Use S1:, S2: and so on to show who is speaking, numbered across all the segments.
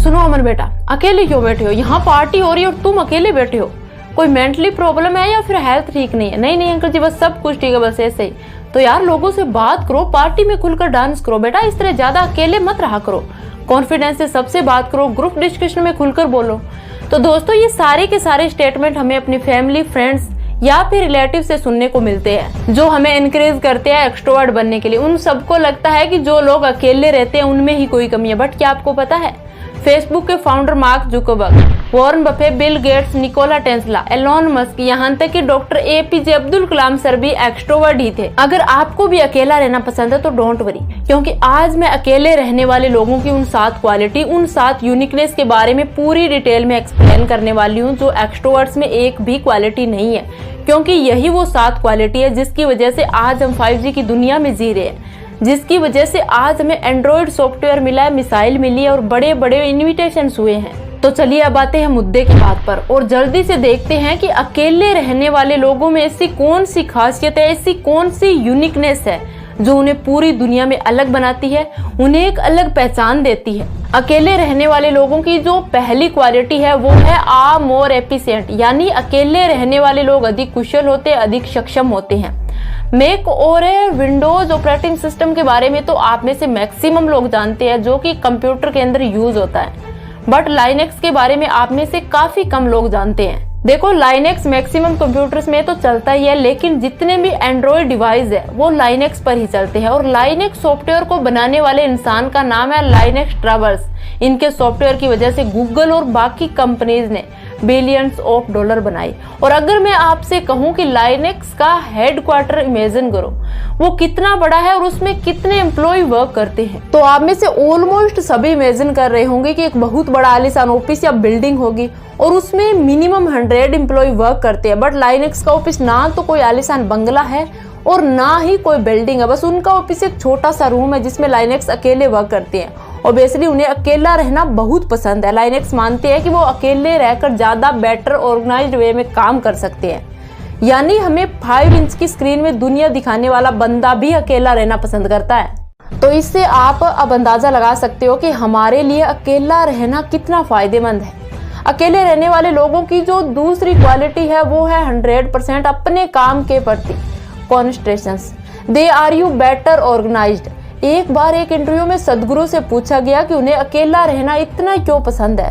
S1: सुनो अमन बेटा, अकेले क्यों बैठे हो? यहाँ पार्टी हो रही है और तुम अकेले बैठे हो। कोई मेंटली प्रॉब्लम है या फिर हेल्थ ठीक नहीं है? नहीं अंकल जी, बस सब कुछ ठीक है, बस ऐसे ही। तो यार लोगों से बात करो, पार्टी में खुलकर डांस करो बेटा, इस तरह ज्यादा अकेले मत रहा करो। कॉन्फिडेंस से सबसे बात करो, ग्रुप डिस्कशन में खुलकर बोलो। तो दोस्तों, ये सारे के सारे स्टेटमेंट हमें अपनी फैमिली, फ्रेंड्स या फिर रिलेटिव से सुनने को मिलते हैं, जो हमें इनकरेज करते हैं एक्सट्रोवर्ट बनने के लिए। उन सबको लगता है कि जो लोग अकेले रहते हैं उनमें ही कोई कमी है, बट क्या आपको पता है फेसबुक के founder Mark Zuckerberg, Warren Buffett, Bill Gates, Nikola Tesla, Elon Musk, यहाँ तक कि doctor APJ Abdul Kalam sir भी एक्सट्रोवर्ट ही थे। अगर आपको भी अकेला रहना पसंद है तो डोंट वरी, क्योंकि आज मैं अकेले रहने वाले लोगों की उन 7 क्वालिटी, उन 7 यूनिकनेस के बारे में पूरी डिटेल में एक्सप्लेन करने वाली हूँ, जो एक्सट्रोवर्ट्स में एक भी क्वालिटी नहीं है। क्योंकि यही वो 7 क्वालिटी है जिसकी वजह से आज हम 5G की दुनिया में जी रहे हैं, जिसकी वजह से आज हमें एंड्रॉइड सॉफ्टवेयर मिला है, मिसाइल मिली है और बड़े बड़े इन्विटेशंस हुए हैं। तो चलिए अब आते हैं मुद्दे की बात पर और जल्दी से देखते हैं कि अकेले रहने वाले लोगों में ऐसी कौन सी खासियत है, ऐसी कौन सी यूनिकनेस है जो उन्हें पूरी दुनिया में अलग बनाती है, उन्हें एक अलग पहचान देती है। अकेले रहने वाले लोगों की जो पहली क्वालिटी है वो है आ मोर एफिशिएंट, यानी अकेले रहने वाले लोग अधिक कुशल होते हैं, अधिक सक्षम होते हैं। मैक और विंडोज ऑपरेटिंग सिस्टम के बारे में तो आप में से मैक्सिमम लोग जानते हैं, जो कि कंप्यूटर के अंदर यूज होता है, बट लाइनेक्स के बारे में आप में से काफी कम लोग जानते हैं। देखो, लाइनेक्स मैक्सिमम कंप्यूटर्स में तो चलता ही है, लेकिन जितने भी एंड्रॉइड डिवाइस है वो लाइनेक्स पर ही चलते हैं। और लाइनेक्स सॉफ्टवेयर को बनाने वाले इंसान का नाम है लाइनेक्स टॉर्वाल्ड्स। इनके सॉफ्टवेयर की वजह से गूगल और बाकी कंपनीज ने बिलियंस ऑफ डॉलर बनाई। और अगर मैं आपसे कहूं कि लाइनेक्स का हेडक्वार्टर इमेजिन करो, वो कितना बड़ा है और उसमें कितने एम्प्लॉय वर्क करते हैं, तो आप में से ऑलमोस्ट सभी इमेजिन कर रहे होंगे कि एक बहुत बड़ा आलीशान ऑफिस या बिल्डिंग होगी और उसमें मिनिमम 100 एम्प्लॉय वर्क करते हैं। बट लाइनेक्स का ऑफिस ना तो कोई आलीशान बंगला है और ना ही कोई बिल्डिंग है, बस उनका ऑफिस एक छोटा सा रूम है जिसमें लाइनेक्स अकेले वर्क करते हैं। ऑब्वियसली उन्हें अकेला रहना बहुत पसंद है। लाइनेक्स मानते हैं कि वो अकेले रहकर ज्यादा बेटर ऑर्गेनाइज्ड वे में काम कर सकते हैं, यानी हमें 5 इंच की स्क्रीन में दुनिया दिखाने वाला बंदा भी अकेला रहना पसंद करता है। तो इससे आप अब अंदाजा लगा सकते हो कि हमारे लिए अकेला रहना कितना फायदेमंद है। अकेले रहने वाले लोगों की जो दूसरी क्वालिटी है वो है 100% अपने काम के प्रति concentration. They are you better organised. एक बार एक इंटरव्यू में सदगुरु से पूछा गया कि उन्हें अकेला रहना इतना क्यों पसंद है,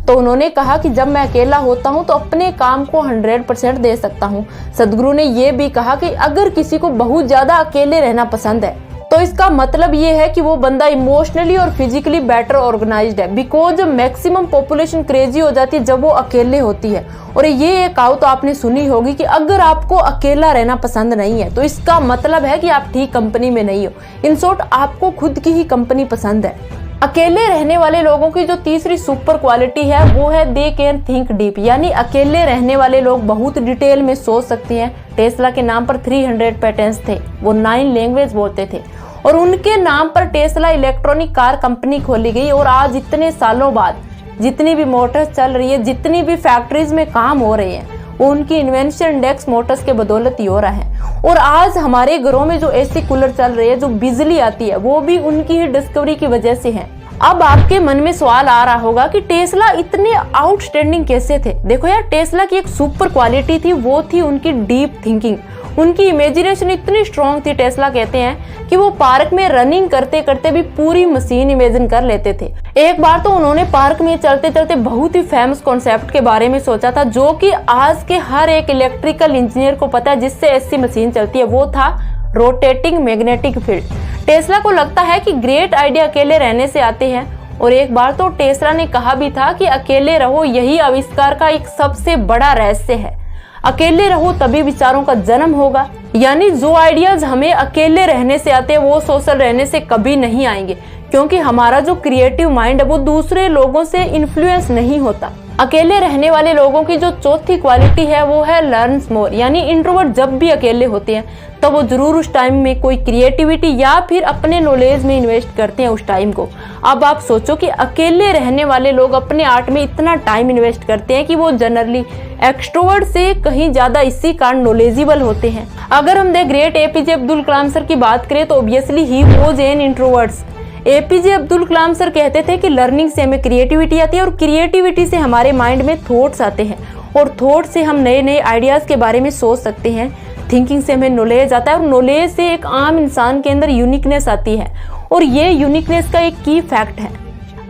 S1: तो उन्होंने कहा कि जब मैं अकेला होता हूं तो अपने काम को 100% दे सकता हूं। सदगुरु ने यह भी कहा कि अगर किसी को बहुत ज्यादा अकेले रहना पसंद है तो इसका मतलब ये है कि वो बंदा इमोशनली और फिजिकली बेटर ऑर्गेनाइज्ड है, बिकॉज मैक्सिमम पॉपुलेशन क्रेजी हो जाती है जब वो अकेले होती है। और ये कहावत तो आपने सुनी होगी कि अगर आपको अकेला रहना पसंद नहीं है तो इसका मतलब है कि आप ठीक कंपनी में नहीं हो। इन शॉर्ट, आपको खुद की ही कंपनी पसंद है। अकेले रहने वाले लोगों की जो तीसरी सुपर क्वालिटी है वो है दे कैन थिंक डीप, यानी अकेले रहने वाले लोग बहुत डिटेल में सोच सकते हैं। टेस्ला के नाम पर 300 पैटेंट्स थे, वो 9 लैंग्वेज बोलते थे और उनके नाम पर टेस्ला इलेक्ट्रॉनिक कार कंपनी खोली गई। और आज इतने सालों बाद जितनी भी मोटर्स चल रही है, जितनी भी फैक्ट्रीज में काम हो रहे हैं, वो उनकी इन्वेंशन इंडेक्स मोटर्स के बदौलत ही हो रहा है। और आज हमारे घरों में जो एसी कूलर चल रही है, जो बिजली आती है, वो भी उनकी ही डिस्कवरी की वजह से है। अब आपके मन में सवाल आ रहा होगा कि टेस्ला इतने आउटस्टैंडिंग कैसे थे? देखो यार, टेस्ला की एक सुपर क्वालिटी थी, वो थी उनकी डीप थिंकिंग। उनकी इमेजिनेशन इतनी स्ट्रॉन्ग थी, टेस्ला कहते हैं कि वो पार्क में रनिंग करते करते भी पूरी मशीन इमेजिन कर लेते थे। एक बार तो उन्होंने पार्क में चलते चलते बहुत ही फेमस कॉन्सेप्ट के बारे में सोचा था, जो कि आज के हर एक इलेक्ट्रिकल इंजीनियर को पता है जिससे ऐसी मशीन चलती है, वो था रोटेटिंग मैग्नेटिक फील्ड। टेस्ला को लगता है कि ग्रेट आइडिया अकेले रहने से आते हैं और एक बार तो टेस्ला ने कहा भी था कि अकेले रहो, यही आविष्कार का एक सबसे बड़ा रहस्य है। अकेले रहो तभी विचारों का जन्म होगा, यानी जो आइडियाज हमें अकेले रहने से आते हैं वो सोशल रहने से कभी नहीं आएंगे, क्योंकि हमारा जो क्रिएटिव माइंड है वो दूसरे लोगों से इन्फ्लुएंस नहीं होता। अकेले रहने वाले लोगों की जो चौथी क्वालिटी है वो है लर्न्स मोर, यानी इंट्रोवर्ट जब भी अकेले होते हैं तब वो जरूर उस टाइम में कोई क्रिएटिविटी या फिर अपने नॉलेज में इन्वेस्ट करते हैं उस टाइम को। अब आप सोचो कि अकेले रहने वाले लोग अपने आर्ट में इतना टाइम इन्वेस्ट करते हैं कि वो जनरली एक्सट्रोवर्ट से कहीं ज्यादा इसी कारण नॉलेजेबल होते हैं। अगर हम the great APJ Abdul Kalam sir की बात करें तो obviously he was an introverts. APJ Abdul Kalam sir कहते थे कि लर्निंग से हमें क्रिएटिविटी आती है और क्रिएटिविटी से हमारे माइंड में थॉट्स आते हैं और थॉट से हम नए नए आइडियाज के बारे में सोच सकते हैं। थिंकिंग से हमें नॉलेज आता है और नॉलेज से एक आम इंसान के अंदर यूनिकनेस आती है और ये यूनिकनेस का एक की फैक्ट है।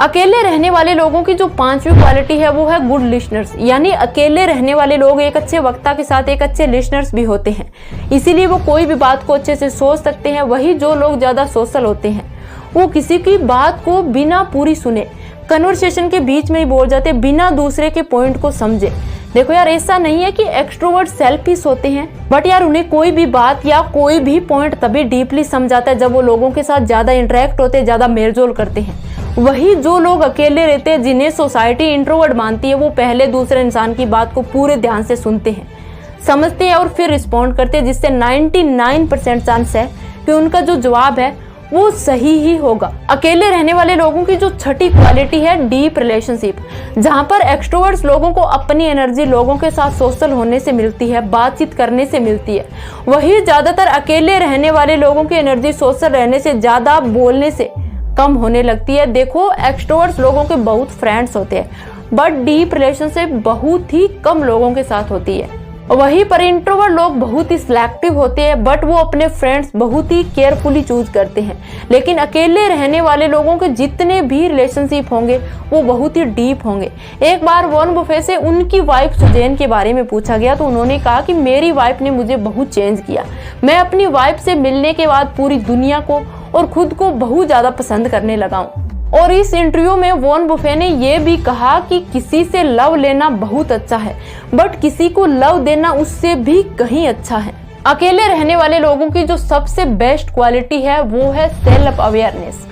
S1: अकेले रहने वाले लोगों की जो पांचवी क्वालिटी है वो है गुड लिसनर्स, यानी अकेले रहने वाले लोग एक अच्छे वक्ता के साथ एक अच्छे लिसनर्स भी होते हैं, इसीलिए वो कोई भी बात को अच्छे से सोच सकते हैं। वही जो लोग ज्यादा सोशल होते हैं वो किसी की बात को बिना पूरी सुने, कन्वर्सेशन के बीच में ही बोल जाते बिना दूसरे के पॉइंट को समझे। देखो यार, ऐसा नहीं है कि एक्सट्रोवर्ट सेल्फिश होते हैं, बट यार उन्हें कोई भी बात या कोई भी पॉइंट तभी डीपली समझ आता है जब वो लोगों के साथ ज्यादा इंटरेक्ट होते हैं, ज्यादा मेलजोल करते हैं। वही जो लोग अकेले रहते हैं, जिन्हें सोसाइटी इंट्रोवर्ट मानती है, वो पहले दूसरे इंसान की बात को पूरे ध्यान से सुनते हैं, समझते हैं और फिर रिस्पॉन्ड करते हैं, जिससे 99% चांस है कि उनका जो जवाब है वो सही ही होगा। अकेले रहने वाले लोगों की जो छठी क्वालिटी है डीप रिलेशनशिप, जहां पर एक्सट्रोवर्ट्स लोगों को अपनी एनर्जी लोगों के साथ सोशल होने से मिलती है, बातचीत करने से मिलती है। वही ज्यादातर अकेले रहने वाले लोगों की एनर्जी सोशल रहने से, ज्यादा बोलने से कम होने लगती है। देखो, एक्सट्रोवर्ट्स लोगों के बहुत फ्रेंड्स होते हैं, बट डीप रिलेशनशिप बहुत ही कम लोगों के साथ होती है। वहीं पर इंट्रोवर्ट लोग बहुत ही सिलेक्टिव होते हैं, बट वो अपने फ्रेंड्स बहुत ही केयरफुली चूज करते हैं। लेकिन अकेले रहने वाले लोगों के जितने भी रिलेशनशिप होंगे वो बहुत ही डीप होंगे। एक बार वॉरेन बफेट से उनकी वाइफ सुजैन के बारे में पूछा गया तो उन्होंने कहा कि मेरी वाइफ ने मुझे बहुत चेंज किया। मैं अपनी वाइफ से मिलने के बाद पूरी दुनिया को और खुद को बहुत ज्यादा पसंद करने लगा हूँ। और इस इंटरव्यू में वॉरेन बफेट ने यह भी कहा कि किसी से लव लेना बहुत अच्छा है, बट किसी को लव देना उससे भी कहीं अच्छा है। अकेले रहने वाले लोगों की जो सबसे बेस्ट क्वालिटी है वो है सेल्फ अवेयरनेस।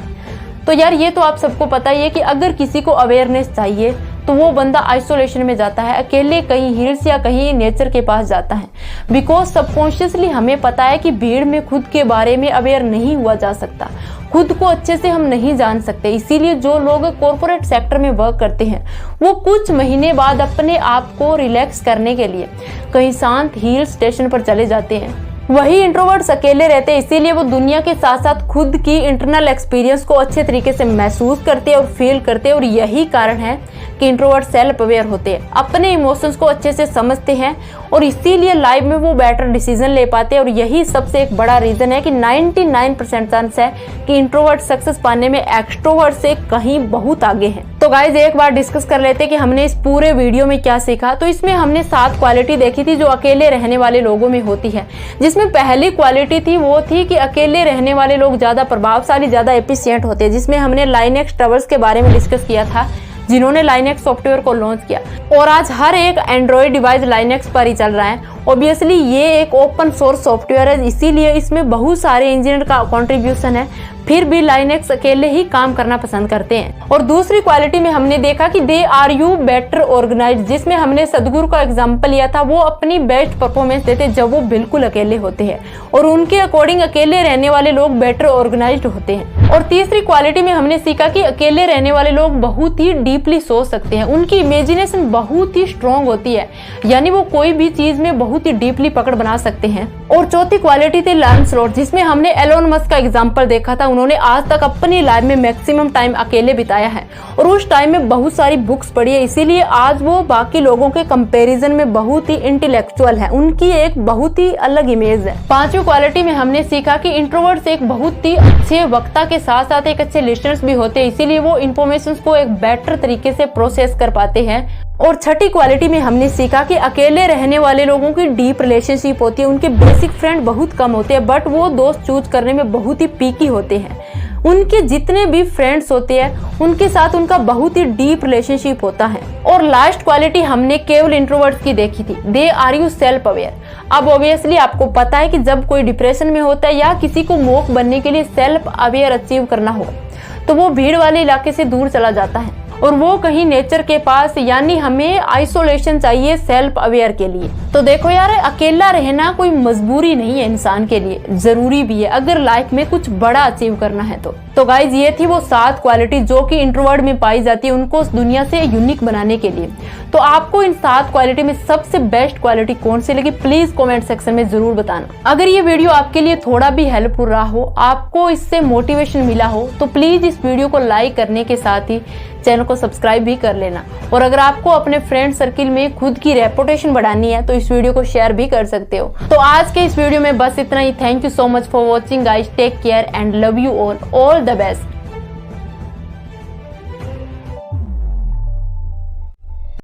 S1: तो यार ये तो आप सबको पता ही है कि अगर किसी को अवेयरनेस चाहिए तो वो बंदा आइसोलेशन में जाता है, अकेले कहीं हिल्स या कहीं नेचर के पास जाता है। बिकॉज सबकॉन्शियसली हमें पता है कि भीड़ में खुद के बारे में अवेयर नहीं हुआ जा सकता, खुद को अच्छे से हम नहीं जान सकते। इसीलिए जो लोग कॉर्पोरेट सेक्टर में वर्क करते हैं वो कुछ महीने बाद अपने आप को रिलैक्स करने के लिए कहीं शांत हिल स्टेशन पर चले जाते हैं। वही इंट्रोवर्ट्स अकेले रहते हैं, इसीलिए वो दुनिया के साथ साथ खुद की इंटरनल एक्सपीरियंस को अच्छे तरीके से महसूस करते हैं और फील करते हैं। और यही कारण है कि इंट्रोवर्ट सेल्फ अवेयर होते हैं, अपने इमोशंस को अच्छे से समझते हैं और इसीलिए लाइफ में वो बेटर डिसीजन ले पाते हैं। और यही सबसे एक बड़ा रीजन है कि 99% चांस है कि इंट्रोवर्ट सक्सेस पाने में एक्सट्रोवर्ट से कहीं बहुत आगे हैं। तो गाइज एक बार डिस्कस कर लेते हैं कि हमने इस पूरे वीडियो में क्या सीखा। तो इसमें हमने 7 क्वालिटी देखी थी जो अकेले रहने वाले लोगों में होती है, जिसमें पहली क्वालिटी थी वो थी कि अकेले रहने वाले लोग ज्यादा प्रभावशाली, ज्यादा एफिशिएंट होते हैं, जिसमें हमने लाइनेक्स टॉवर्स के बारे में डिस्कस किया था, जिन्होंने लाइनेक्स सॉफ्टवेयर को लॉन्च किया। और आज हर एक एंड्रॉइड डिवाइस लाइनेक्स पर ही चल रहा है। ऑब्वियसली ये एक ओपन सोर्स सॉफ्टवेयर है, इसीलिए इसमें बहुत सारे इंजीनियर का कंट्रीब्यूशन है, फिर भी लाइनेक्स अकेले ही काम करना पसंद करते हैं। और दूसरी क्वालिटी में हमने देखा कि they are you better organised, जिसमें हमने सदगुरु का एग्जांपल लिया था। वो अपनी बेस्ट परफॉर्मेंस देते जब वो बिल्कुल अकेले होते हैं और उनके अकॉर्डिंग अकेले रहने वाले लोग बेटर ऑर्गेनाइज्ड होते हैं। और तीसरी क्वालिटी में हमने सीखा कि अकेले रहने वाले लोग बहुत ही डीपली सोच सकते हैं, उनकी इमेजिनेशन बहुत ही स्ट्रॉन्ग होती है, यानी वो कोई भी चीज में बहुत ही डीपली पकड़ बना सकते हैं। और चौथी क्वालिटी थी लैंसलॉट, जिसमें हमने एलोन मस्क का एग्जांपल देखा था। उन्होंने आज तक अपनी लाइफ में मैक्सिमम टाइम अकेले बिताया है और उस टाइम में बहुत सारी बुक्स पढ़ी है, इसीलिए आज वो बाकी लोगों के कंपैरिजन में बहुत ही इंटेलेक्चुअल है, उनकी एक बहुत ही अलग इमेज है। पांचवी क्वालिटी में हमने सीखा कि इंट्रोवर्ट्स एक बहुत ही अच्छे वक्ता के साथ साथ एक अच्छे लिसनर्स भी होते हैं, इसीलिए वो इन्फॉर्मेशन को एक बेटर तरीके से प्रोसेस कर पाते हैं। और छठी क्वालिटी में हमने सीखा कि अकेले रहने वाले लोगों की डीप रिलेशनशिप होती है, उनके बेसिक फ्रेंड बहुत कम होते हैं, बट वो दोस्त चूज करने में बहुत ही पीकी होते हैं। उनके जितने भी फ्रेंड्स होते हैं उनके साथ उनका बहुत ही डीप रिलेशनशिप होता है। और लास्ट क्वालिटी हमने केवल इंट्रोवर्ट्स की देखी थी, they are you self aware. अब ऑब्वियसली आपको पता है कि जब कोई डिप्रेशन में होता है या किसी को मोक बनने के लिए सेल्फ अवेयर अचीव करना हो तो वो भीड़ वाले इलाके से दूर चला जाता है और वो कहीं नेचर के पास, यानी हमें आइसोलेशन चाहिए सेल्फ अवेयर के लिए। तो देखो यार, अकेला रहना कोई मजबूरी नहीं है इंसान के लिए, जरूरी भी है अगर लाइफ में कुछ बड़ा अचीव करना है तो गाइज ये थी वो 7 क्वालिटी जो कि इंट्रोवर्ट में पाई जाती है, उनको उस दुनिया से यूनिक बनाने के लिए। तो आपको इन 7 क्वालिटी में सबसे बेस्ट क्वालिटी कौन सी लगी, प्लीज कमेंट सेक्शन में जरूर बताना। अगर ये वीडियो आपके लिए थोड़ा भी हेल्पफुल रहा हो, आपको इससे मोटिवेशन मिला हो, तो प्लीज इस वीडियो को लाइक करने के साथ ही चैनल को सब्सक्राइब भी कर लेना। और अगर आपको अपने फ्रेंड सर्किल में खुद की रेपुटेशन बढ़ानी है तो इस वीडियो को शेयर भी कर सकते हो। तो आज के इस वीडियो में बस इतना ही। Thank you so much for watching guys, take care and love you all the best.